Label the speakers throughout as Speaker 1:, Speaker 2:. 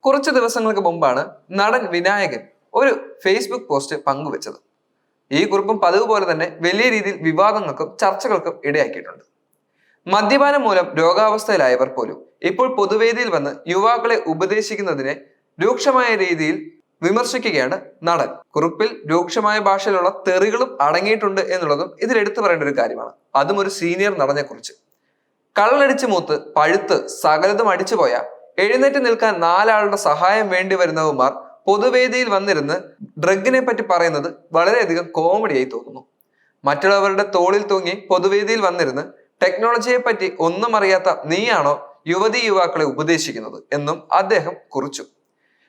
Speaker 1: കുറച്ച് ദിവസങ്ങൾക്ക് മുമ്പാണ് നടൻ വിനായകൻ ഒരു ഫേസ്ബുക്ക് പോസ്റ്റ് പങ്കുവച്ചത്. ഈ കുറിപ്പും പതിവ് പോലെ തന്നെ വലിയ രീതിയിൽ വിവാദങ്ങൾക്കും ചർച്ചകൾക്കും ഇടയാക്കിയിട്ടുണ്ട്. മദ്യപാനം മൂലം രോഗാവസ്ഥയിലായവർ പോലും ഇപ്പോൾ പൊതുവേദിയിൽ വന്ന് യുവാക്കളെ ഉപദേശിക്കുന്നതിനെ രൂക്ഷമായ രീതിയിൽ വിമർശിക്കുകയാണ് നടൻ. കുറിപ്പിൽ രൂക്ഷമായ ഭാഷയിലുള്ള തെറികളും അടങ്ങിയിട്ടുണ്ട് എന്നുള്ളതും ഇതിൽ എടുത്തു പറയേണ്ട ഒരു കാര്യമാണ്. അതും ഒരു സീനിയർ നടനെ കുറിച്ച്. കള്ളടിച്ച് മൂത്ത് പഴുത്ത് സകലതും അടിച്ചുപോയ എഴുന്നേറ്റ് നിൽക്കാൻ നാലാളുടെ സഹായം വേണ്ടി വരുന്നവന്മാർ പൊതുവേദിയിൽ വന്നിരുന്ന് ഡ്രഗിനെ പറ്റി പറയുന്നത് വളരെയധികം കോമഡിയായി തോന്നുന്നു. മറ്റുള്ളവരുടെ തോളിൽ തൂങ്ങി പൊതുവേദിയിൽ വന്നിരുന്ന് ടെക്നോളജിയെ പറ്റി ഒന്നും അറിയാത്ത നീയാണോ യുവതി യുവാക്കളെ ഉപദേശിക്കുന്നത് എന്നും അദ്ദേഹം കുറിച്ചു.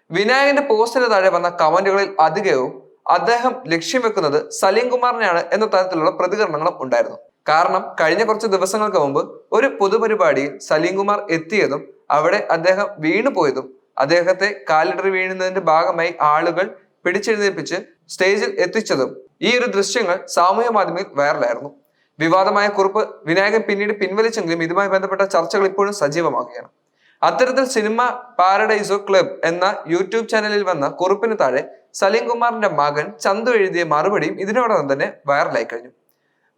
Speaker 1: വിനായകന്റെ പോസ്റ്റിന് താഴെ വന്ന കമന്റുകളിൽ അധികവും അദ്ദേഹം ലക്ഷ്യം വെക്കുന്നത് സലീം കുമാറിനെയാണ് എന്ന തരത്തിലുള്ള പ്രതികരണങ്ങളും ഉണ്ടായിരുന്നു. കാരണം കഴിഞ്ഞ കുറച്ച് ദിവസങ്ങൾക്ക് മുമ്പ് ഒരു പൊതുപരിപാടിയിൽ സലീം കുമാർ എത്തിയതും അവിടെ അദ്ദേഹം വീണുപോയതും അദ്ദേഹത്തെ കാലിടറി വീഴുന്നതിന്റെ ഭാഗമായി ആളുകൾ പിടിച്ചെഴുന്നേൽപ്പിച്ച് സ്റ്റേജിൽ എത്തിച്ചതും ഈ ഒരു ദൃശ്യങ്ങൾ സാമൂഹ്യ മാധ്യമങ്ങളിൽ വൈറലായിരുന്നു. വിവാദമായ കുറിപ്പ് വിനായകൻ പിന്നീട് പിൻവലിച്ചെങ്കിലും ഇതുമായി ബന്ധപ്പെട്ട ചർച്ചകൾ ഇപ്പോഴും സജീവമാകുകയാണ്. അത്തരത്തിൽ സിനിമ പാരഡൈസോ ക്ലബ് എന്ന യൂട്യൂബ് ചാനലിൽ വന്ന കുറിപ്പിന് താഴെ സലീം കുമാറിന്റെ മകൻ ചന്തു എഴുതിയ മറുപടിയും ഇതിനോടൊപ്പം തന്നെ വൈറലായി കഴിഞ്ഞു.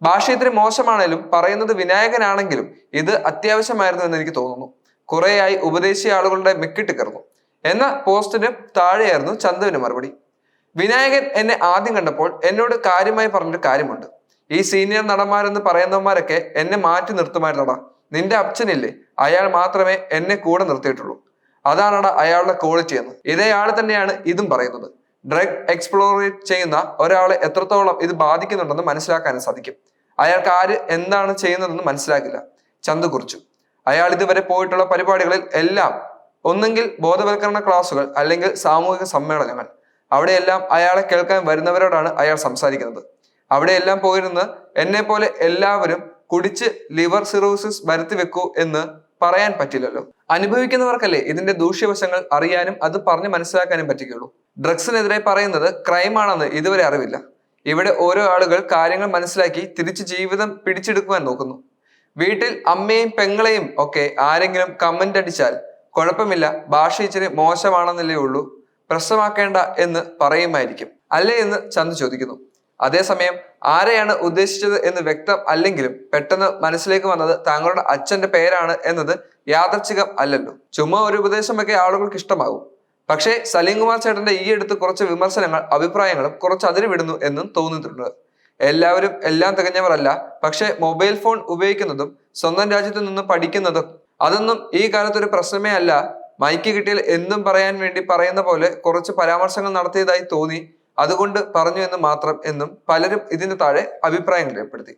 Speaker 1: ഭാഷ ഇത്തിരി മോശമാണെങ്കിലും പറയുന്നത് വിനായകനാണെങ്കിലും ഇത് അത്യാവശ്യമായിരുന്നു എന്ന് എനിക്ക് തോന്നുന്നു. കുറേയായി ഉപദേശിയ ആളുകളുടെ മെക്കിട്ട് കയറുന്നു എന്ന പോസ്റ്റിന് താഴെയായിരുന്നു ചന്തുവിന്റെ മറുപടി. വിനായകൻ എന്നെ ആദ്യം കണ്ടപ്പോൾ എന്നോട് കാര്യമായി പറഞ്ഞൊരു കാര്യമുണ്ട്. ഈ സീനിയർ നടന്മാരെന്ന് പറയുന്നവന്മാരൊക്കെ എന്നെ മാറ്റി നിർത്തുമായിരുന്നടാ. നിന്റെ അച്ഛനില്ലേ, അയാൾ മാത്രമേ എന്നെ കൂടെ നിർത്തിയിട്ടുള്ളൂ. അതാണടാ അയാളുടെ ക്വാളിറ്റി എന്ന്. ഇതേ ആള് തന്നെയാണ് ഇതും പറയുന്നത്. ഡ്രഗ് എക്സ്പ്ലോറേറ്റ് ചെയ്യുന്ന ഒരാളെ എത്രത്തോളം ഇത് ബാധിക്കുന്നുണ്ടെന്ന് മനസ്സിലാക്കാനും സാധിക്കും. അയാൾക്ക് ആര് എന്താണ് ചെയ്യുന്നതെന്ന് മനസ്സിലാക്കില്ല. ചന്തു കുറിച്ചു. അയാൾ ഇതുവരെ പോയിട്ടുള്ള പരിപാടികളിൽ എല്ലാം ഒന്നെങ്കിൽ ബോധവൽക്കരണ ക്ലാസുകൾ അല്ലെങ്കിൽ സാമൂഹിക സമ്മേളനങ്ങൾ. അവിടെയെല്ലാം അയാളെ കേൾക്കാൻ വരുന്നവരോടാണ് അയാൾ സംസാരിക്കുന്നത്. അവിടെയെല്ലാം പോയിരുന്ന് എന്നെ പോലെ എല്ലാവരും കുടിച്ച് ലിവർ സിറോസിസ് വരുത്തി വെക്കൂ എന്ന് പറയാൻ പറ്റില്ലല്ലോ. അനുഭവിക്കുന്നവർക്കല്ലേ ഇതിന്റെ ദൂഷ്യവശങ്ങൾ അറിയാനും അത് പറഞ്ഞ് മനസ്സിലാക്കാനും പറ്റുകയുള്ളൂ. ഡ്രഗ്സിനെതിരെ പറയുന്നത് ക്രൈമാണെന്ന് ഇതുവരെ അറിവില്ല. ഇവിടെ ഓരോ ആളുകൾ കാര്യങ്ങൾ മനസ്സിലാക്കി തിരിച്ച് ജീവിതം പിടിച്ചെടുക്കുവാൻ നോക്കുന്നു. വീട്ടിൽ അമ്മയും പെങ്ങളെയും ഒക്കെ ആരെങ്കിലും കമന്റ് അടിച്ചാൽ കുഴപ്പമില്ല, ഭാഷ ഇച്ചിരി മോശമാണെന്നല്ലേ ഉള്ളൂ, പ്രശ്നമാക്കേണ്ട എന്ന് പറയുമായിരിക്കും അല്ലേ എന്ന് ചന്തു ചോദിക്കുന്നു. അതേസമയം ആരെയാണ് ഉദ്ദേശിച്ചത് എന്ന് വ്യക്തം അല്ലെങ്കിലും പെട്ടെന്ന് മനസ്സിലേക്ക് വന്നത് താങ്കളുടെ അച്ഛന്റെ പേരാണ് എന്നത് യാദർച്ഛികം അല്ലല്ലോ. ചുമ്മാ ഒരു ഉപദേശമൊക്കെ ആളുകൾക്ക് ഇഷ്ടമാകും. പക്ഷേ സലീം കുമാർ ചേട്ടന്റെ ഈ അടുത്ത് കുറച്ച് വിമർശനങ്ങൾ അഭിപ്രായങ്ങളും കുറച്ച് അതിര് വിടുന്നു എന്നും തോന്നിയിട്ടുണ്ട്. എല്ലാവരും എല്ലാം തികഞ്ഞവരല്ല. പക്ഷെ മൊബൈൽ ഫോൺ ഉപയോഗിക്കുന്നതും സ്വന്തം രാജ്യത്ത് നിന്നും പഠിക്കുന്നതും അതൊന്നും ഈ കാലത്തൊരു പ്രശ്നമേ അല്ല. മൈക്ക് കിട്ടിയാൽ എന്തും പറയാൻ വേണ്ടി പറയുന്ന പോലെ കുറച്ച് പരാമർശങ്ങൾ നടത്തിയതായി തോന്നി, അതുകൊണ്ട് പറഞ്ഞു എന്ന് മാത്രം എന്നും പലരും ഇതിന് താഴെ അഭിപ്രായങ്ങൾ രേഖപ്പെടുത്തി.